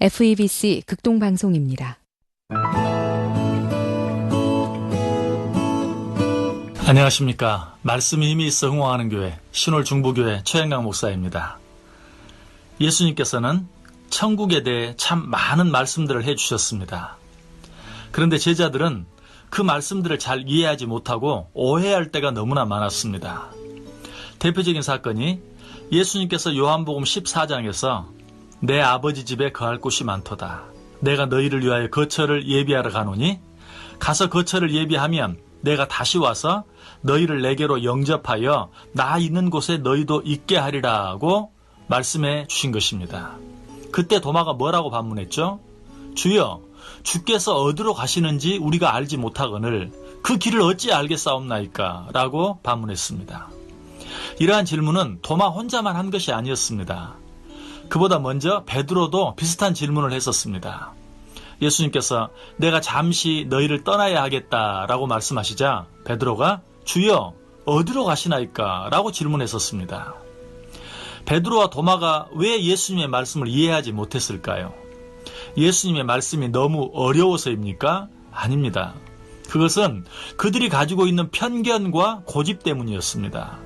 FEBC 극동방송입니다. 안녕하십니까. 말씀이 힘이 있어 흥황하는 교회 신월중부교회 최영강 목사입니다. 예수님께서는 천국에 대해 참 많은 말씀들을 해주셨습니다. 그런데 제자들은 그 말씀들을 잘 이해하지 못하고 오해할 때가 너무나 많았습니다. 대표적인 사건이 예수님께서 요한복음 14장에서 내 아버지 집에 거할 곳이 많도다. 내가 너희를 위하여 거처를 예비하러 가노니 가서 거처를 예비하면 내가 다시 와서 너희를 내게로 영접하여 나 있는 곳에 너희도 있게 하리라고 말씀해 주신 것입니다. 그때 도마가 뭐라고 반문했죠? 주여, 주께서 어디로 가시는지 우리가 알지 못하거늘 그 길을 어찌 알겠사옵나이까? 라고 반문했습니다. 이러한 질문은 도마 혼자만 한 것이 아니었습니다. 그보다 먼저 베드로도 비슷한 질문을 했었습니다. 예수님께서 내가 잠시 너희를 떠나야 하겠다라고 말씀하시자 베드로가 주여 어디로 가시나이까? 라고 질문했었습니다. 베드로와 도마가 왜 예수님의 말씀을 이해하지 못했을까요? 예수님의 말씀이 너무 어려워서입니까? 아닙니다. 그것은 그들이 가지고 있는 편견과 고집 때문이었습니다.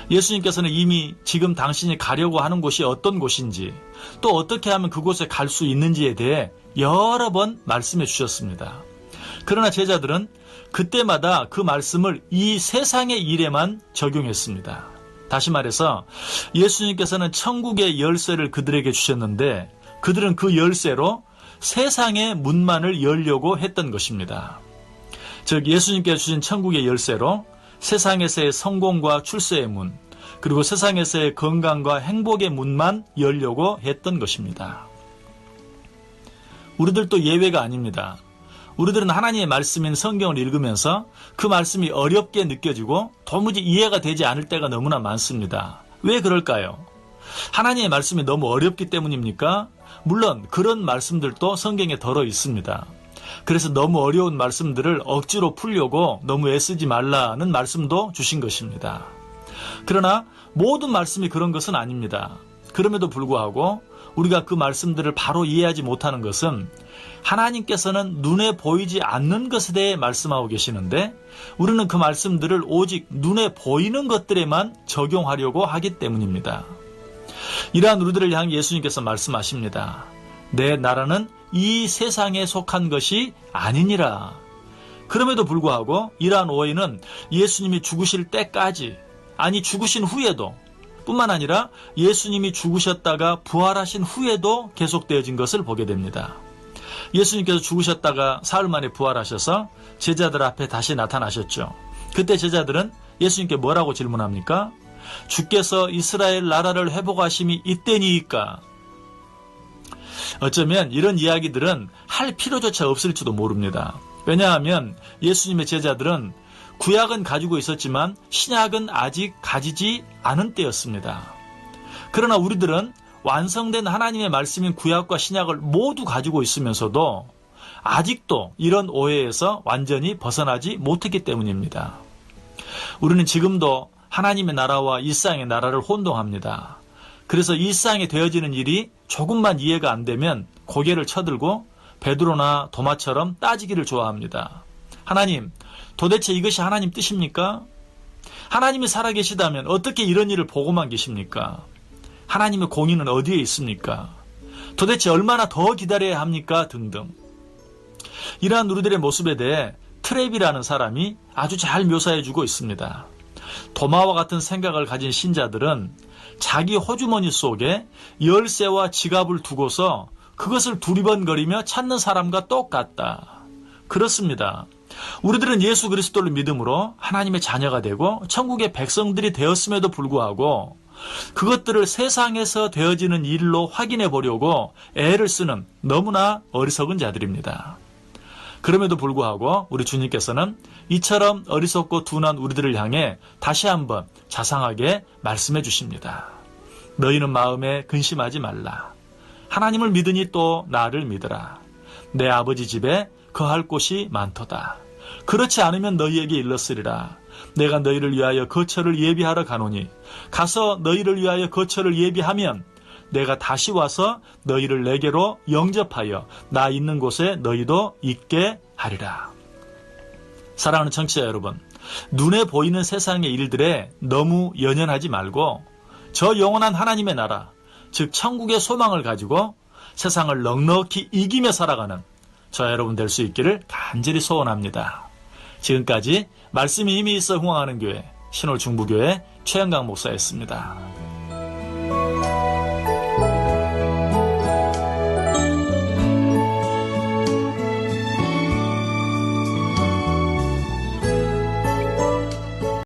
예수님께서는 이미 지금 당신이 가려고 하는 곳이 어떤 곳인지 또 어떻게 하면 그곳에 갈 수 있는지에 대해 여러 번 말씀해 주셨습니다. 그러나 제자들은 그때마다 그 말씀을 이 세상의 일에만 적용했습니다. 다시 말해서 예수님께서는 천국의 열쇠를 그들에게 주셨는데 그들은 그 열쇠로 세상의 문만을 열려고 했던 것입니다. 즉 예수님께서 주신 천국의 열쇠로 세상에서의 성공과 출세의 문, 그리고 세상에서의 건강과 행복의 문만 열려고 했던 것입니다. 우리들도 예외가 아닙니다. 우리들은 하나님의 말씀인 성경을 읽으면서 그 말씀이 어렵게 느껴지고 도무지 이해가 되지 않을 때가 너무나 많습니다. 왜 그럴까요? 하나님의 말씀이 너무 어렵기 때문입니까? 물론 그런 말씀들도 성경에 들어 있습니다. 그래서 너무 어려운 말씀들을 억지로 풀려고 너무 애쓰지 말라는 말씀도 주신 것입니다. 그러나 모든 말씀이 그런 것은 아닙니다. 그럼에도 불구하고 우리가 그 말씀들을 바로 이해하지 못하는 것은 하나님께서는 눈에 보이지 않는 것에 대해 말씀하고 계시는데 우리는 그 말씀들을 오직 눈에 보이는 것들에만 적용하려고 하기 때문입니다. 이러한 우리들을 향해 예수님께서 말씀하십니다. 내 나라는 이 세상에 속한 것이 아니니라. 그럼에도 불구하고 이러한 오해는 예수님이 죽으실 때까지, 아니 죽으신 후에도 뿐만 아니라 예수님이 죽으셨다가 부활하신 후에도 계속되어진 것을 보게 됩니다. 예수님께서 죽으셨다가 사흘 만에 부활하셔서 제자들 앞에 다시 나타나셨죠. 그때 제자들은 예수님께 뭐라고 질문합니까? 주께서 이스라엘 나라를 회복하심이 이때니까? 어쩌면 이런 이야기들은 할 필요조차 없을지도 모릅니다. 왜냐하면 예수님의 제자들은 구약은 가지고 있었지만 신약은 아직 가지지 않은 때였습니다. 그러나 우리들은 완성된 하나님의 말씀인 구약과 신약을 모두 가지고 있으면서도 아직도 이런 오해에서 완전히 벗어나지 못했기 때문입니다. 우리는 지금도 하나님의 나라와 일상의 나라를 혼동합니다. 그래서 일상에 되어지는 일이 조금만 이해가 안 되면 고개를 쳐들고 베드로나 도마처럼 따지기를 좋아합니다. 하나님, 도대체 이것이 하나님 뜻입니까? 하나님이 살아계시다면 어떻게 이런 일을 보고만 계십니까? 하나님의 공의는 어디에 있습니까? 도대체 얼마나 더 기다려야 합니까? 등등. 이러한 우리들의 모습에 대해 트랩이라는 사람이 아주 잘 묘사해주고 있습니다. 도마와 같은 생각을 가진 신자들은 자기 호주머니 속에 열쇠와 지갑을 두고서 그것을 두리번거리며 찾는 사람과 똑같다. 그렇습니다. 우리들은 예수 그리스도를 믿음으로 하나님의 자녀가 되고 천국의 백성들이 되었음에도 불구하고 그것들을 세상에서 되어지는 일로 확인해 보려고 애를 쓰는 너무나 어리석은 자들입니다. 그럼에도 불구하고 우리 주님께서는 이처럼 어리석고 둔한 우리들을 향해 다시 한번 자상하게 말씀해 주십니다. 너희는 마음에 근심하지 말라. 하나님을 믿으니 또 나를 믿으라. 내 아버지 집에 거할 곳이 많도다. 그렇지 않으면 너희에게 일렀으리라. 내가 너희를 위하여 거처를 예비하러 가노니 가서 너희를 위하여 거처를 예비하면 내가 다시 와서 너희를 내게로 영접하여 나 있는 곳에 너희도 있게 하리라. 사랑하는 청취자 여러분, 눈에 보이는 세상의 일들에 너무 연연하지 말고 저 영원한 하나님의 나라, 즉 천국의 소망을 가지고 세상을 넉넉히 이기며 살아가는 저와 여러분 될 수 있기를 간절히 소원합니다. 지금까지 말씀이 힘이 있어 흥황하는 교회 신홀중부교회 최영강 목사였습니다.